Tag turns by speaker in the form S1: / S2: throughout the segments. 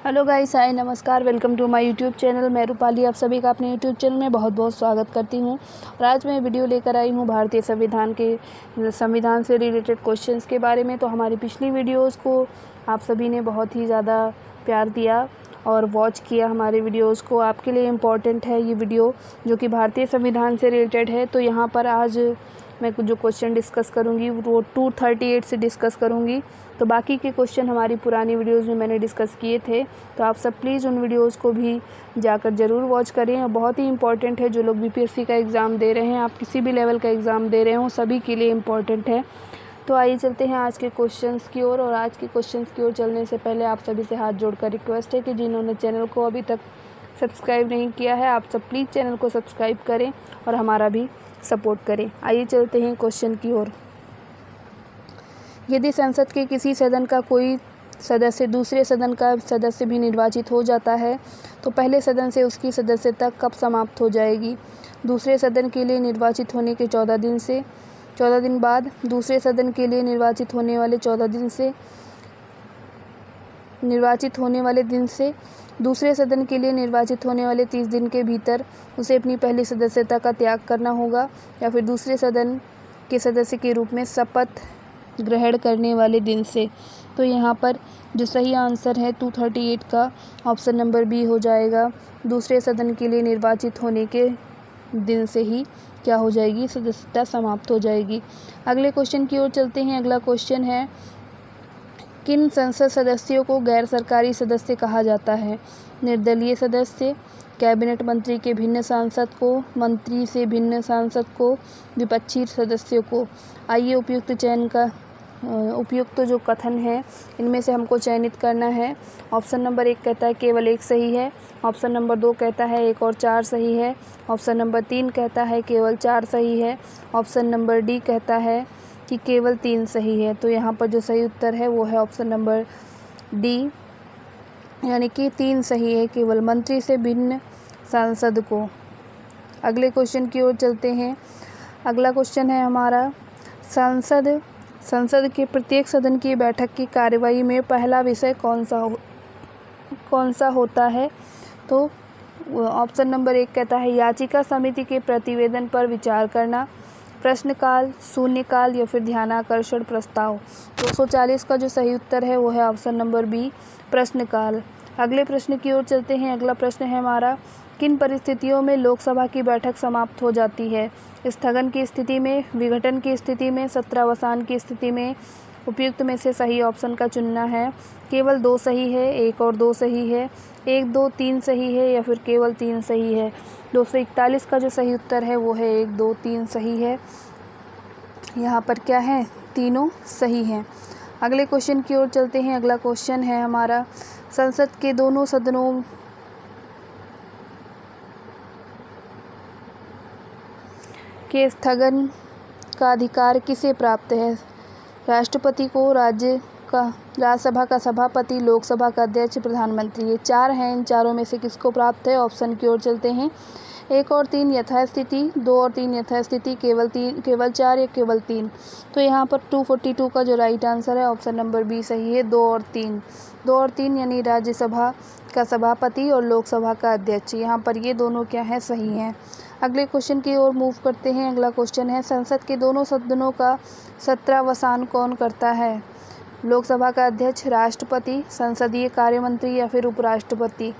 S1: Hello guys, hi, नमस्कार, welcome to my YouTube channel. मैं रूपाली आप सभी का अपने यूट्यूब चैनल में बहुत बहुत स्वागत करती हूं। और आज मैं वीडियो लेकर आई हूं भारतीय संविधान से रिलेटेड क्वेश्चंस के बारे में। तो हमारी पिछली वीडियोस को आप सभी ने बहुत ही ज़्यादा प्यार दिया और वॉच किया हमारे वीडियोज़ को। आपके लिए इम्पॉर्टेंट है ये वीडियो जो कि भारतीय संविधान से रिलेटेड है। तो यहाँ पर आज मैं जो क्वेश्चन डिस्कस करूँगी वो 238 से डिस्कस करूँगी। तो बाकी के क्वेश्चन हमारी पुरानी वीडियोस में मैंने डिस्कस किए थे, तो आप सब प्लीज़ उन वीडियोस को भी जाकर ज़रूर वॉच करें। और बहुत ही इंपॉर्टेंट है, जो लोग बीपीएससी का एग्ज़ाम दे रहे हैं, आप किसी भी लेवल का एग्ज़ाम दे रहे हो, सभी के लिए इम्पॉर्टेंट है। तो आइए चलते हैं आज के क्वेश्चंस की ओर। और आज के क्वेश्चंस की ओर चलने से पहले आप सभी से हाथ जोड़कर रिक्वेस्ट है कि जिन्होंने चैनल को अभी तक सब्सक्राइब नहीं किया है, आप सब प्लीज़ चैनल को सब्सक्राइब करें और हमारा भी सपोर्ट करें। आइए चलते हैं क्वेश्चन की ओर। यदि संसद के किसी सदन का कोई सदस्य दूसरे सदन का सदस्य भी निर्वाचित हो जाता है तो पहले सदन से उसकी सदस्यता कब समाप्त हो जाएगी? दूसरे सदन के लिए निर्वाचित होने के 14 दिन बाद, दूसरे सदन के लिए निर्वाचित होने वाले 14 दिन से, दूसरे सदन के लिए निर्वाचित होने वाले 30 दिन के भीतर उसे अपनी पहली सदस्यता का त्याग करना होगा, या फिर दूसरे सदन के सदस्य के रूप में शपथ ग्रहण करने वाले दिन से। तो यहाँ पर जो सही आंसर है 238 का ऑप्शन नंबर बी हो जाएगा। दूसरे सदन के लिए निर्वाचित होने के दिन से ही क्या हो जाएगी, सदस्यता समाप्त हो जाएगी। अगले क्वेश्चन की ओर चलते हैं। अगला क्वेश्चन है, किन संसद सदस्यों को गैर सरकारी सदस्य कहा जाता है? निर्दलीय सदस्य, कैबिनेट मंत्री के भिन्न सांसद को, मंत्री से भिन्न सांसद को, विपक्षी सदस्यों को। आइए उपयुक्त जो कथन है इनमें से हमको चयनित करना है। ऑप्शन नंबर 1 कहता है केवल 1 सही है। ऑप्शन नंबर 2 कहता है 1 और 4 सही है। ऑप्शन नंबर 3 कहता है केवल 4 सही है। ऑप्शन नंबर डी कहता है कि केवल 3 सही है। तो यहाँ पर जो सही उत्तर है वो है ऑप्शन नंबर डी, यानी कि 3 सही है, केवल मंत्री से भिन्न सांसद को। अगले क्वेश्चन की ओर चलते हैं। अगला क्वेश्चन है हमारा, संसद के प्रत्येक सदन की बैठक की कार्यवाही में पहला विषय कौन सा होता है? तो ऑप्शन नंबर 1 कहता है याचिका समिति के प्रतिवेदन पर विचार करना, प्रश्नकाल, शून्यकाल, या फिर ध्यानाकर्षण प्रस्ताव। 240 का जो सही उत्तर है वो है ऑप्शन नंबर बी, प्रश्नकाल। अगले प्रश्न की ओर चलते हैं। अगला प्रश्न है हमारा, किन परिस्थितियों में लोकसभा की बैठक समाप्त हो जाती है? स्थगन की स्थिति में, विघटन की स्थिति में, सत्रावसान की स्थिति में। उपयुक्त में से सही ऑप्शन का चुनना है। केवल 2 सही है, 1 और 2 सही है, 1, 2, 3 सही है, या फिर केवल 3 सही है। 241 का जो सही उत्तर है वो है 1, 2, 3 सही है। यहाँ पर क्या है, तीनों सही हैं। अगले क्वेश्चन की ओर चलते हैं। अगला क्वेश्चन है हमारा, संसद के दोनों सदनों के स्थगन का अधिकार किसे प्राप्त है? राष्ट्रपति को, राज्यसभा का सभापति, लोकसभा का अध्यक्ष, प्रधानमंत्री। ये 4 हैं, इन चारों में से किसको प्राप्त है? ऑप्शन की ओर चलते हैं। 1 और 3 यथास्थिति, 2 और 3 यथास्थिति, केवल 4 या केवल 3। तो यहाँ पर 242 का जो राइट आंसर है ऑप्शन नंबर बी सही है, 2 और 3 यानी राज्यसभा का सभापति और लोकसभा का अध्यक्ष। यहाँ पर ये दोनों क्या हैं, सही हैं। अगले क्वेश्चन की ओर मूव करते हैं। अगला क्वेश्चन है, संसद के दोनों सदनों का सत्रावसान कौन करता है? लोकसभा का अध्यक्ष, राष्ट्रपति, संसदीय कार्य मंत्री, या फिर उपराष्ट्रपति।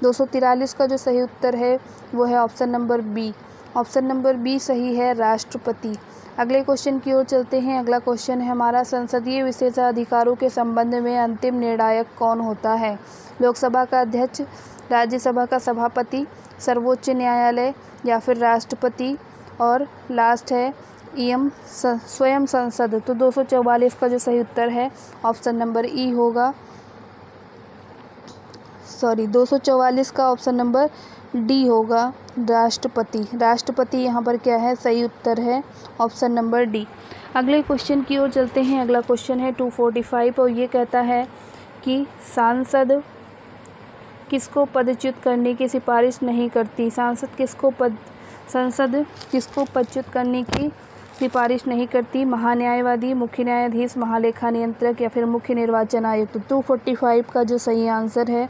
S1: 243 का जो सही उत्तर है वो है option number B. Option number B सही है, राष्ट्रपति। अगले क्वेश्चन की ओर चलते हैं। अगला क्वेश्चन है हमारा, संसदीय विशेषाधिकारों के संबंध में अंतिम निर्णायक कौन होता है? लोकसभा का अध्यक्ष, राज्यसभा का सभापति, सर्वोच्च न्यायालय, या फिर राष्ट्रपति, और लास्ट है स्वयं संसद। तो 244 का जो सही उत्तर है ऑप्शन नंबर ई होगा, 244 का ऑप्शन नंबर डी होगा, राष्ट्रपति यहाँ पर क्या है, सही उत्तर है ऑप्शन नंबर डी। अगले क्वेश्चन की ओर चलते हैं। अगला क्वेश्चन है 245 और ये कहता है कि सांसद किसको पदच्युत करने की सिफारिश नहीं करती? संसद किसको पदच्युत करने की सिफारिश नहीं करती? महान्यायवादी, मुख्य न्यायाधीश, महालेखा नियंत्रक या फिर मुख्य निर्वाचन आयुक्त। 245 का जो सही आंसर है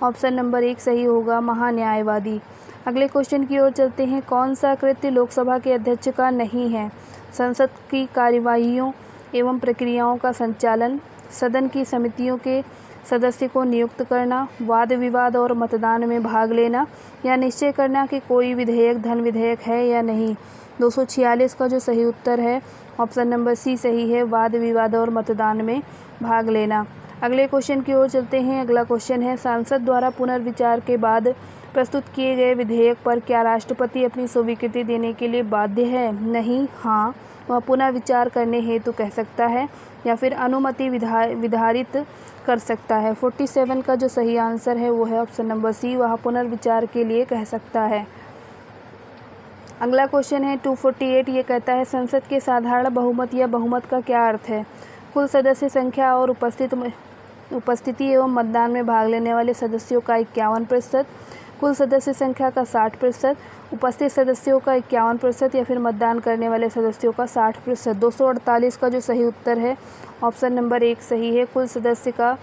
S1: ऑप्शन नंबर 1 सही होगा, महान्यायवादी। अगले क्वेश्चन की ओर चलते हैं। कौन सा कृत्य लोकसभा के अध्यक्ष का नहीं है? संसद की कार्यवाहियों एवं प्रक्रियाओं का संचालन, सदन की समितियों के सदस्य को नियुक्त करना, वाद विवाद और मतदान में भाग लेना, या निश्चय करना कि कोई विधेयक धन विधेयक है या नहीं। 246 का जो सही उत्तर है ऑप्शन नंबर सी सही है, वाद विवाद और मतदान में भाग लेना। अगले क्वेश्चन की ओर चलते हैं। अगला क्वेश्चन है, सांसद द्वारा पुनर्विचार के बाद प्रस्तुत किए गए विधेयक पर क्या राष्ट्रपति अपनी स्वीकृति देने के लिए बाध्य है? नहीं, हाँ, वह पुनः विचार करने हेतु कह सकता है या फिर अनुमति विधारित कर सकता है। 47 का जो सही आंसर है वो है ऑप्शन नंबर सी, वह पुनर्विचार के लिए कह सकता है। अगला क्वेश्चन है 248, ये कहता है संसद के साधारण बहुमत या बहुमत का क्या अर्थ है? कुल सदस्य संख्या और उपस्थिति एवं मतदान में भाग लेने वाले सदस्यों का 51%, कुल सदस्य संख्या का 60%, उपस्थित सदस्यों का 51% या फिर मतदान करने वाले सदस्यों का 60%। 248 का जो सही उत्तर है ऑप्शन नंबर 1 सही है, कुल सदस्य का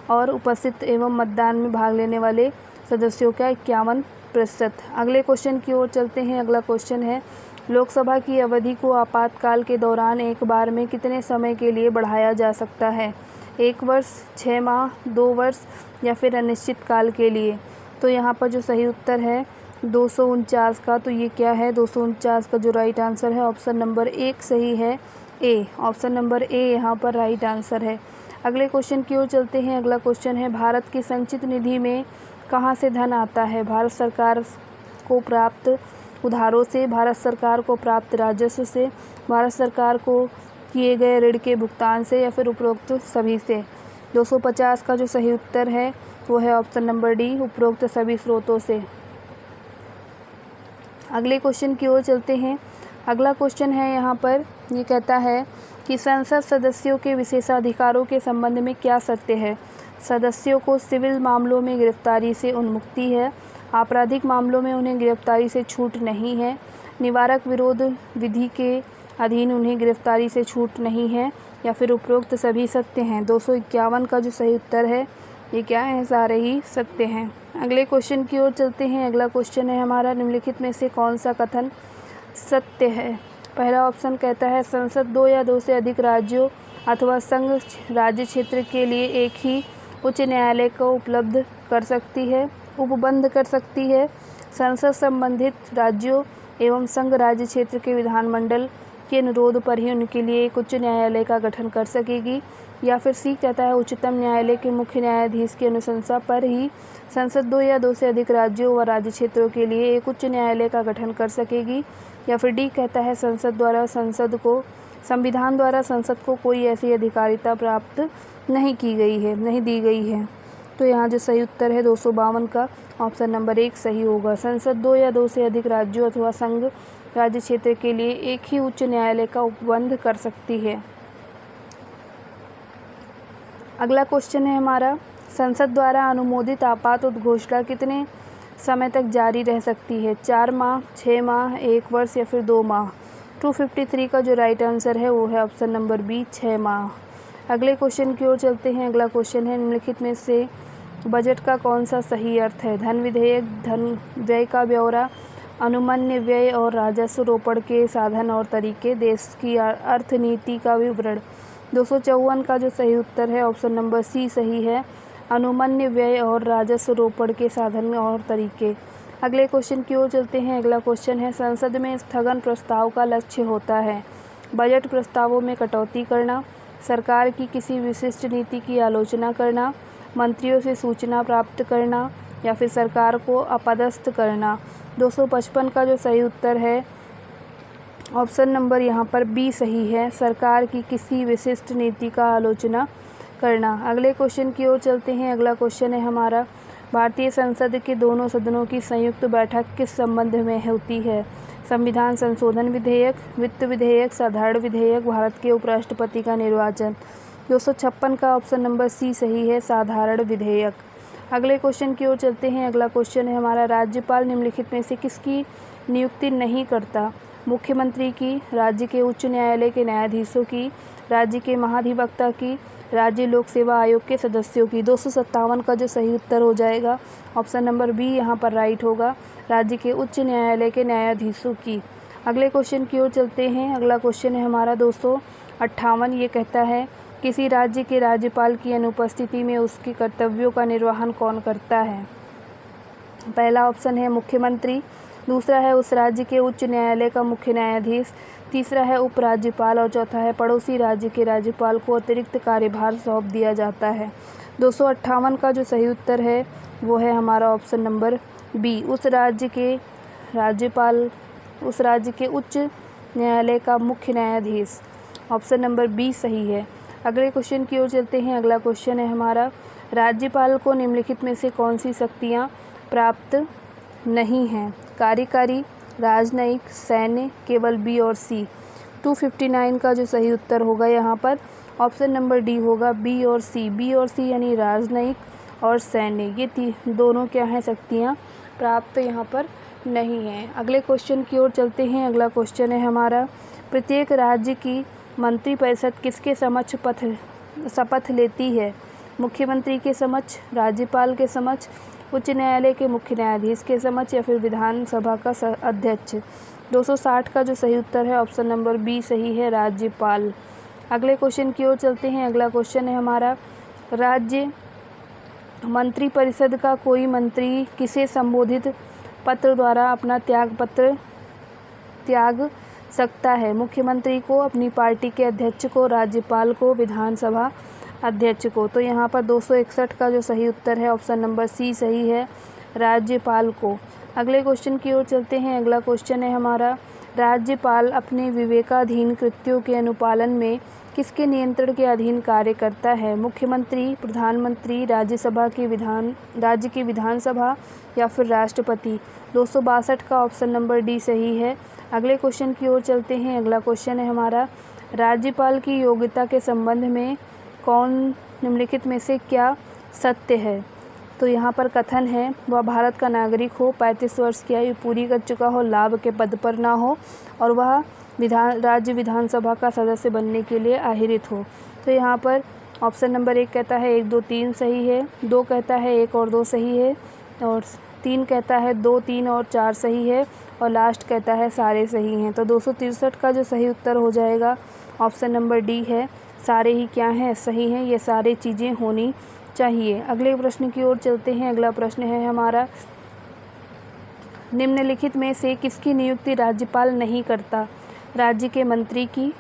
S1: और उपस्थित एवं मतदान में भाग लेने वाले सदस्यों का 51%। अगले क्वेश्चन की ओर चलते हैं। अगला क्वेश्चन है, लोकसभा की अवधि को आपातकाल के दौरान एक बार में कितने समय के लिए बढ़ाया जा सकता है? 1 वर्ष, 6 माह, 2 वर्ष या फिर अनिश्चित काल के लिए। तो यहाँ पर जो सही उत्तर है 249 का, तो ये क्या है? 249 का जो राइट आंसर है ऑप्शन नंबर 1 सही है, ए। ऑप्शन नंबर ए यहाँ पर राइट आंसर है। अगले क्वेश्चन की ओर चलते हैं। अगला क्वेश्चन है, भारत की संचित निधि में कहाँ से धन आता है? भारत सरकार को प्राप्त उधारों से, भारत सरकार को प्राप्त राजस्व से, भारत सरकार को किए गए ऋण के भुगतान से या फिर उपरोक्त सभी से। 250 का जो सही उत्तर है वो है ऑप्शन नंबर डी, उपरोक्त सभी स्रोतों से। अगले क्वेश्चन की ओर चलते हैं। अगला क्वेश्चन है यहाँ पर, ये कहता है कि संसद सदस्यों के विशेषाधिकारों के संबंध में क्या सत्य है? सदस्यों को सिविल मामलों में गिरफ्तारी से उन्मुक्ति है, आपराधिक मामलों में उन्हें गिरफ्तारी से छूट नहीं है, निवारक विरोध विधि के अधीन उन्हें गिरफ्तारी से छूट नहीं है, या फिर उपरोक्त सभी सत्य हैं। 251 का जो सही उत्तर है ये क्या है? सारे ही सत्य हैं। अगले क्वेश्चन की ओर चलते हैं। अगला क्वेश्चन है हमारा, निम्नलिखित में से कौन सा कथन सत्य है? पहला ऑप्शन कहता है संसद 2 या 2 से अधिक राज्यों अथवा संघ राज्य क्षेत्र के लिए एक ही उच्च न्यायालय को उपबंध कर सकती है। संसद संबंधित राज्यों एवं संघ राज्य क्षेत्र के विधानमंडल के अनुरोध पर ही उनके लिए एक उच्च न्यायालय का गठन कर सकेगी। या फिर सी कहता है उच्चतम न्यायालय के मुख्य न्यायाधीश की अनुशंसा पर ही संसद 2 या 2 से अधिक राज्यों व राज्य क्षेत्रों के लिए एक उच्च न्यायालय का गठन कर सकेगी। या फिर डी कहता है संविधान द्वारा संसद को कोई ऐसी अधिकारिता प्राप्त नहीं दी गई है। तो यहाँ जो सही उत्तर है 252 का ऑप्शन नंबर 1 सही होगा। संसद 2 या 2 से अधिक राज्यों अथवा संघ राज्य क्षेत्र के लिए एक ही उच्च न्यायालय का उपबंध कर सकती है। अगला क्वेश्चन है हमारा, संसद द्वारा अनुमोदित आपात उद्घोषणा कितने समय तक जारी रह सकती है? 4 माह, 6 माह, 1 वर्ष या फिर 2 माह। 253 का जो राइट आंसर है वो है ऑप्शन नंबर बी, 6 माह। अगले क्वेश्चन की ओर चलते हैं। अगला क्वेश्चन है, निम्नलिखित में से बजट का कौन सा सही अर्थ है? धन विधेयक, धन व्यय का ब्यौरा, अनुमान्य व्यय और राजस्व रोपण के साधन और तरीके, देश की अर्थनीति का विवरण। 254 का जो सही उत्तर है ऑप्शन नंबर सी सही है, अनुमान्य व्यय और राजस्व रोपण के साधन और तरीके। अगले क्वेश्चन की ओर चलते हैं। अगला क्वेश्चन है, संसद में स्थगन प्रस्ताव का लक्ष्य होता है बजट प्रस्तावों में कटौती करना, सरकार की किसी विशिष्ट नीति की आलोचना करना, मंत्रियों से सूचना प्राप्त करना, या फिर सरकार को अपदस्थ करना। 255 का जो सही उत्तर है ऑप्शन नंबर यहाँ पर बी सही है, सरकार की किसी विशिष्ट नीति का आलोचना करना। अगले क्वेश्चन की ओर चलते हैं। अगला क्वेश्चन है हमारा, भारतीय संसद के दोनों सदनों की संयुक्त बैठक किस संबंध में होती है? संविधान संशोधन विधेयक, वित्त विधेयक, साधारण विधेयक, भारत के उपराष्ट्रपति का निर्वाचन। 256 का ऑप्शन नंबर सी सही है, साधारण विधेयक। अगले क्वेश्चन की ओर चलते हैं। अगला क्वेश्चन है हमारा, राज्यपाल निम्नलिखित में से किसकी नियुक्ति नहीं करता? मुख्यमंत्री की, राज्य के उच्च न्यायालय के न्यायाधीशों की, राज्य के महाधिवक्ता की, राज्य लोक सेवा आयोग के सदस्यों की। 257 का जो सही उत्तर हो जाएगा ऑप्शन नंबर बी यहाँ पर राइट होगा, राज्य के उच्च न्यायालय के न्यायाधीशों की। अगले क्वेश्चन की ओर चलते हैं। अगला क्वेश्चन है हमारा 258। ये कहता है किसी राज्य के राज्यपाल की अनुपस्थिति में उसके कर्तव्यों का निर्वहन कौन करता है। पहला ऑप्शन है मुख्यमंत्री, दूसरा है उस राज्य के उच्च न्यायालय का मुख्य न्यायाधीश, तीसरा है उपराज्यपाल और चौथा है पड़ोसी राज्य के राज्यपाल को अतिरिक्त कार्यभार सौंप दिया जाता है। 258 का जो सही उत्तर है वो है हमारा ऑप्शन नंबर बी, उस राज्य के उच्च न्यायालय का मुख्य न्यायाधीश। ऑप्शन नंबर बी सही है। अगले क्वेश्चन की ओर चलते हैं। अगला क्वेश्चन है हमारा राज्यपाल को निम्नलिखित में से कौन सी शक्तियाँ प्राप्त नहीं हैं। कार्यकारी, राजनयिक, सैन्य, केवल बी और सी। 259 का जो सही उत्तर होगा यहाँ पर ऑप्शन नंबर डी होगा, बी और सी। बी और सी यानी राजनयिक और सैन्य, ये दोनों क्या हैं शक्तियाँ प्राप्त यहाँ पर नहीं हैं। अगले क्वेश्चन की ओर चलते हैं। अगला क्वेश्चन है हमारा प्रत्येक राज्य की मंत्रिपरिषद किसके समक्ष शपथ लेती है। मुख्यमंत्री के समक्ष, राज्यपाल के समक्ष, उच्च न्यायालय के मुख्य न्यायाधीश के समक्ष या फिर विधानसभा का अध्यक्ष। 260 का जो सही उत्तर है ऑप्शन नंबर बी सही है, राज्यपाल। अगले क्वेश्चन की ओर चलते हैं। अगला क्वेश्चन है हमारा राज्य मंत्रिपरिषद का कोई मंत्री किसे संबोधित पत्र द्वारा अपना त्याग सकता है। मुख्यमंत्री को, अपनी पार्टी के अध्यक्ष को, राज्यपाल को, विधानसभा अध्यक्ष को। तो यहाँ पर 261 का जो सही उत्तर है ऑप्शन नंबर सी सही है, राज्यपाल को। अगले क्वेश्चन की ओर चलते हैं। अगला क्वेश्चन है हमारा राज्यपाल अपने विवेकाधीन कृत्यों के अनुपालन में किसके नियंत्रण के अधीन कार्य करता है। मुख्यमंत्री, प्रधानमंत्री, राज्य की विधानसभा या फिर राष्ट्रपति। 262 का ऑप्शन नंबर डी सही है। अगले क्वेश्चन की ओर चलते हैं। अगला क्वेश्चन है हमारा राज्यपाल की योग्यता के संबंध में कौन निम्नलिखित में से क्या सत्य है। तो यहाँ पर कथन है वह भारत का नागरिक हो, 35 वर्ष की आयु पूरी कर चुका हो, लाभ के पद पर ना हो और वह राज्य विधानसभा का सदस्य बनने के लिए अहिरित हो। तो यहाँ पर ऑप्शन नंबर 1 कहता है 1, 2, 3 सही है, 2 कहता है 1 और 2 सही है और 3 कहता है 2, 3 और 4 सही है और लास्ट कहता है सारे सही हैं। तो 263 का जो सही उत्तर हो जाएगा ऑप्शन नंबर डी है, सारे ही क्या हैं सही हैं, ये सारी चीज़ें होनी चाहिए। अगले प्रश्न की ओर चलते हैं। अगला प्रश्न है हमारा निम्नलिखित में से किसकी नियुक्ति राज्यपाल नहीं करता। राज्य के मंत्री की,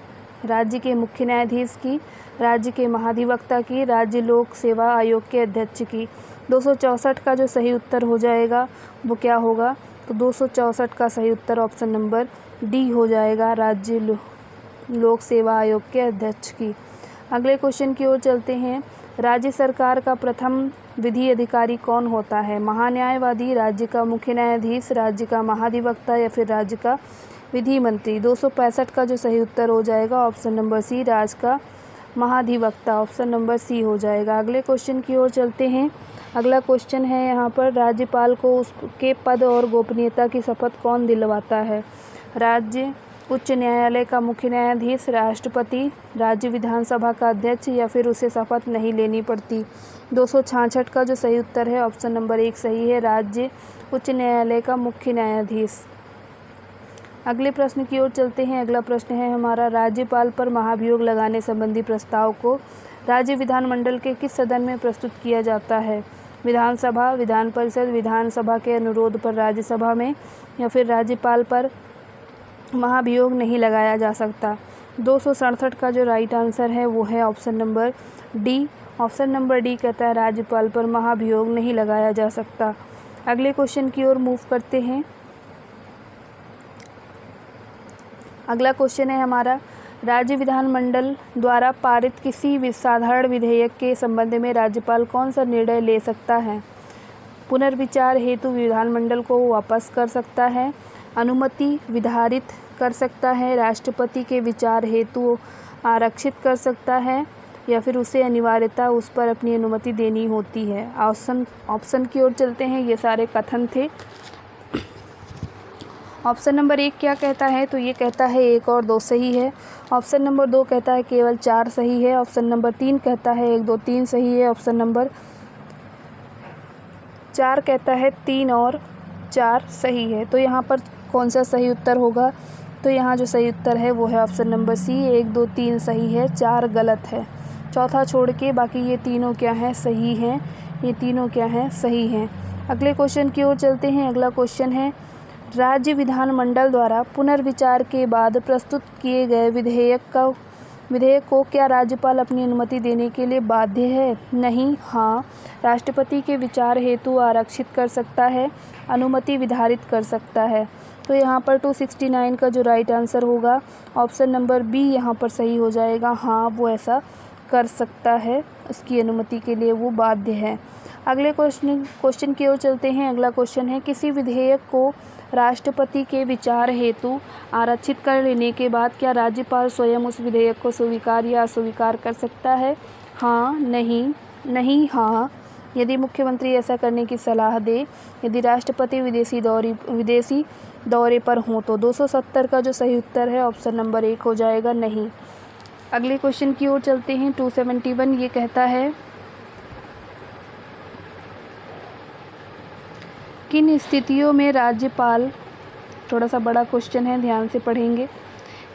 S1: राज्य के मुख्य न्यायाधीश की, राज्य के महाधिवक्ता की, राज्य लोक सेवा आयोग के अध्यक्ष की। 264 का जो सही उत्तर हो जाएगा वो क्या होगा, तो 264 का सही उत्तर ऑप्शन नंबर डी हो जाएगा, राज्य लोक सेवा आयोग के अध्यक्ष की। अगले क्वेश्चन की ओर चलते हैं। राज्य सरकार का प्रथम विधि अधिकारी कौन होता है। महान्यायवादी, राज्य का मुख्य न्यायाधीश, राज्य का महाधिवक्ता या फिर राज्य का विधि मंत्री। 265 का जो सही उत्तर हो जाएगा ऑप्शन नंबर सी, राज्य का महाधिवक्ता। ऑप्शन नंबर सी हो जाएगा। अगले क्वेश्चन की ओर चलते हैं। अगला क्वेश्चन है यहाँ पर राज्यपाल को उसके पद और गोपनीयता की शपथ कौन दिलवाता है। राज्य उच्च न्यायालय का मुख्य न्यायाधीश, राष्ट्रपति, राज्य विधानसभा का अध्यक्ष या फिर उसे शपथ नहीं लेनी पड़ती। 266 का जो सही उत्तर है ऑप्शन नंबर 1 सही है, राज्य उच्च न्यायालय का मुख्य न्यायाधीश। अगले प्रश्न की ओर चलते हैं। अगला प्रश्न है हमारा राज्यपाल पर महाभियोग लगाने संबंधी प्रस्ताव को राज्य विधानमंडल के किस सदन में प्रस्तुत किया जाता है। विधानसभा, विधान परिषद, विधानसभा के अनुरोध पर राज्यसभा में या फिर राज्यपाल पर महाभियोग नहीं लगाया जा सकता। 267 का जो राइट आंसर है वो है option number D. Option number D कहता है राज्यपाल पर महाभियोग नहीं लगाया जा सकता। अगले क्वेश्चन की ओर मूव करते हैं। अगला क्वेश्चन है हमारा राज्य विधानमंडल द्वारा पारित किसी साधारण विधेयक के संबंध में राज्यपाल कौन सा निर्णय ले सकता है। पुनर्विचार हेतु विधानमंडल को वापस कर सकता है, अनुमति विधारित कर सकता है, राष्ट्रपति के विचार हेतु आरक्षित कर सकता है या फिर उसे अनिवार्यता उस पर अपनी अनुमति देनी होती है। ऑप्शन की ओर चलते हैं। ये सारे कथन थे ऑप्शन नंबर 1 क्या कहता है, तो ये कहता है 1 और 2 सही है। ऑप्शन नंबर 2 कहता है केवल 4 सही है। ऑप्शन नंबर 3 कहता है 1, 2, 3 सही है। ऑप्शन नंबर 4 कहता है 3 और 4 सही है। तो यहाँ पर कौन सा सही उत्तर होगा, तो यहाँ जो सही उत्तर है वो है ऑप्शन नंबर सी, 1, 2, 3 सही है, 4 गलत है। चौथा छोड़ के बाकी ये तीनों क्या हैं, सही हैं। ये तीनों क्या हैं, सही हैं। अगले क्वेश्चन की ओर चलते हैं। अगला क्वेश्चन है, राज्य विधानमंडल द्वारा पुनर्विचार के बाद प्रस्तुत किए गए विधेयक को क्या राज्यपाल अपनी अनुमति देने के लिए बाध्य है? नहीं, हाँ। राष्ट्रपति के विचार हेतु आरक्षित कर सकता है, अनुमति विधारित कर सकता है। तो यहाँ पर 269 का जो राइट आंसर होगा ऑप्शन नंबर बी यहाँ पर सही हो जाएगा। हाँ, वो ऐसा कर सकता है, उसकी अनुमति के लिए वो बाध्य है। अगले क्वेश्चन की ओर चलते हैं। अगला क्वेश्चन है, किसी विधेयक को राष्ट्रपति के विचार हेतु आरक्षित कर लेने के बाद क्या राज्यपाल स्वयं उस विधेयक को स्वीकार या अस्वीकार कर सकता है? हाँ, नहीं, नहीं, हाँ। यदि मुख्यमंत्री ऐसा करने की सलाह दे, यदि राष्ट्रपति विदेशी दौरे पर हों तो 270 का जो सही उत्तर है ऑप्शन नंबर 1 हो जाएगा, नहीं। अगले क्वेश्चन की ओर चलते हैं। 271 ये कहता है, किन स्थितियों में राज्यपाल, थोड़ा सा बड़ा क्वेश्चन है, ध्यान से पढ़ेंगे।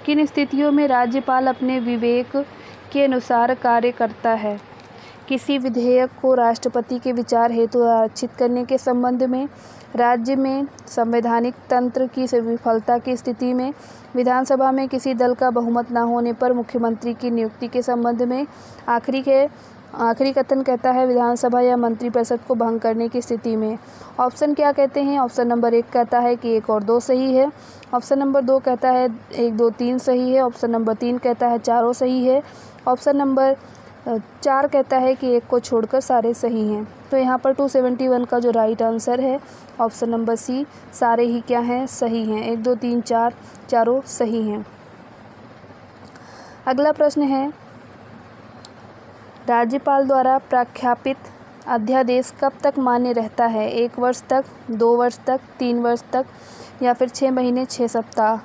S1: किन स्थितियों में राज्यपाल अपने विवेक के अनुसार कार्य करता है? किसी विधेयक को राष्ट्रपति के विचार हेतु आरक्षित करने के संबंध में, राज्य में संवैधानिक तंत्र की विफलता की स्थिति में, विधानसभा में किसी दल का बहुमत न होने पर मुख्यमंत्री की नियुक्ति के संबंध में, आखिरी कथन कहता है विधानसभा या मंत्रिपरिषद को भंग करने की स्थिति में। ऑप्शन क्या कहते हैं? ऑप्शन नंबर 1 कहता है कि 1 और 2 सही है। ऑप्शन नंबर 2 कहता है 1, 2, 3 सही है। ऑप्शन नंबर 3 कहता है चारों सही है। ऑप्शन नंबर 4 कहता है कि 1 को छोड़कर सारे सही हैं। तो यहाँ पर 271 का जो राइट आंसर है ऑप्शन नंबर सी, सारे ही क्या हैं, सही हैं। 1, 2, 3, 4 चारों सही हैं। अगला प्रश्न है, राज्यपाल द्वारा प्रख्यापित अध्यादेश कब तक मान्य रहता है? 1 वर्ष तक, 2 वर्ष तक, 3 वर्ष तक या फिर 6 महीने 6 सप्ताह?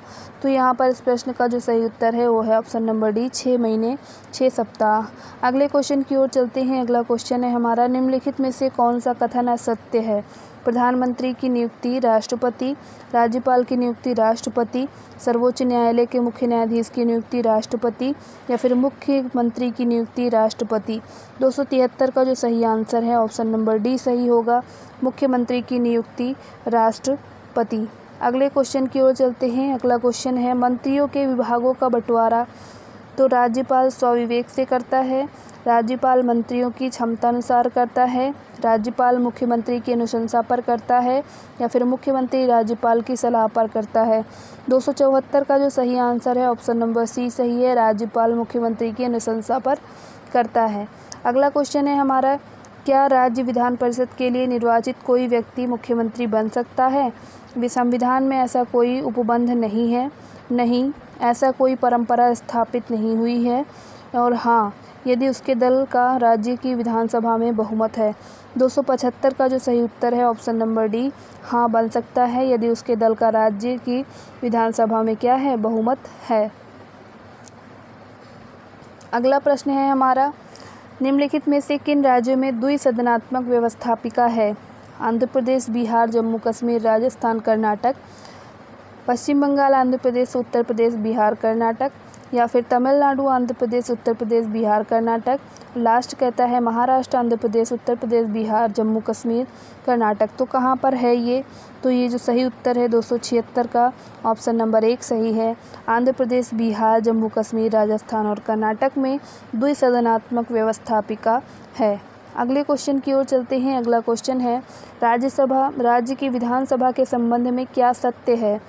S1: तो यहाँ पर इस प्रश्न का जो सही उत्तर है वो है ऑप्शन नंबर डी, 6 महीने 6 सप्ताह। अगले क्वेश्चन की ओर चलते हैं। अगला क्वेश्चन है हमारा, निम्नलिखित में से कौन सा कथन असत्य है? प्रधानमंत्री की नियुक्ति राष्ट्रपति, राज्यपाल की नियुक्ति राष्ट्रपति, सर्वोच्च न्यायालय के मुख्य न्यायाधीश की नियुक्ति राष्ट्रपति या फिर मुख्यमंत्री की नियुक्ति राष्ट्रपति? 273 का जो सही आंसर है ऑप्शन नंबर डी सही होगा, मुख्यमंत्री की नियुक्ति राष्ट्रपति। अगले क्वेश्चन की ओर चलते हैं। अगला क्वेश्चन है, मंत्रियों के विभागों का बंटवारा तो राज्यपाल स्वविवेक से करता है, राज्यपाल मंत्रियों की क्षमतानुसार करता है, राज्यपाल मुख्यमंत्री की अनुशंसा पर करता है या फिर मुख्यमंत्री राज्यपाल की सलाह पर करता है? 274 का जो सही आंसर है ऑप्शन नंबर सी सही है, राज्यपाल मुख्यमंत्री की अनुशंसा पर करता है। अगला क्वेश्चन है हमारा, क्या राज्य विधान परिषद के लिए निर्वाचित कोई व्यक्ति मुख्यमंत्री बन सकता है? संविधान में ऐसा कोई उपबंध नहीं है, नहीं, ऐसा कोई परंपरा स्थापित नहीं हुई है, और हाँ, यदि उसके दल का राज्य की विधानसभा में बहुमत है। 275 का जो सही उत्तर है ऑप्शन नंबर डी, हाँ बन सकता है यदि उसके दल का राज्य की विधानसभा में क्या है, बहुमत है। अगला प्रश्न है हमारा, निम्नलिखित में से किन राज्यों में द्विसदनात्मक व्यवस्थापिका है? आंध्र प्रदेश, बिहार, जम्मू कश्मीर, राजस्थान, कर्नाटक, पश्चिम बंगाल, आंध्र प्रदेश, उत्तर प्रदेश, बिहार, कर्नाटक या फिर तमिलनाडु, आंध्र प्रदेश, उत्तर प्रदेश, बिहार, कर्नाटक। लास्ट कहता है महाराष्ट्र, आंध्र प्रदेश, उत्तर प्रदेश, बिहार, जम्मू कश्मीर, कर्नाटक। तो कहाँ पर है ये? तो ये जो सही उत्तर है 276 का ऑप्शन नंबर 1 सही है। आंध्र प्रदेश, बिहार, जम्मू कश्मीर, राजस्थान और कर्नाटक में द्विसदनात्मक व्यवस्थापिका है। अगले क्वेश्चन की ओर चलते हैं। अगला क्वेश्चन है, राज्य की विधानसभा के संबंध में क्या सत्य है?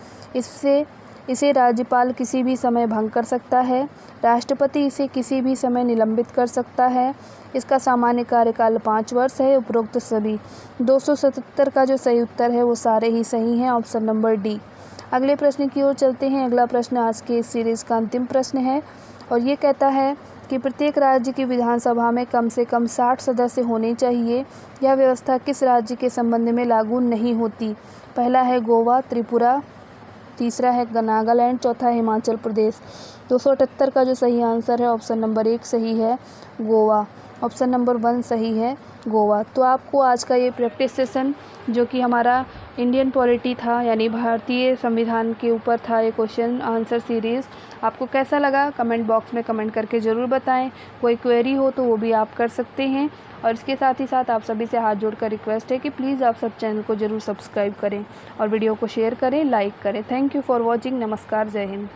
S1: इसे राज्यपाल किसी भी समय भंग कर सकता है, राष्ट्रपति इसे किसी भी समय निलंबित कर सकता है, इसका सामान्य कार्यकाल 5 वर्ष है, उपरोक्त सभी। 277 का जो सही उत्तर है वो सारे ही सही हैं, ऑप्शन नंबर डी। अगले प्रश्न की ओर चलते हैं। अगला प्रश्न आज के इस सीरीज़ का अंतिम प्रश्न है और ये कहता है कि प्रत्येक राज्य की विधानसभा में कम से कम 60 सदस्य होने चाहिए। यह व्यवस्था किस राज्य के संबंध में लागू नहीं होती? पहला है गोवा, त्रिपुरा, तीसरा है नागालैंड, चौथा है हिमाचल प्रदेश। 278 का जो सही आंसर है ऑप्शन नंबर 1 सही है गोवा। ऑप्शन नंबर 1 सही है गोवा। तो आपको आज का ये प्रैक्टिस सेशन जो कि हमारा इंडियन पॉलिटी था, यानी भारतीय संविधान के ऊपर था ये क्वेश्चन आंसर सीरीज़, आपको कैसा लगा कमेंट बॉक्स में कमेंट करके ज़रूर बताएं। कोई क्वेरी हो तो वो भी आप कर सकते हैं। और इसके साथ ही साथ आप सभी से हाथ जोड़कर रिक्वेस्ट है कि प्लीज़ आप सब चैनल को ज़रूर सब्सक्राइब करें और वीडियो को शेयर करें, लाइक करें। Thank you for watching. नमस्कार, जय हिंद।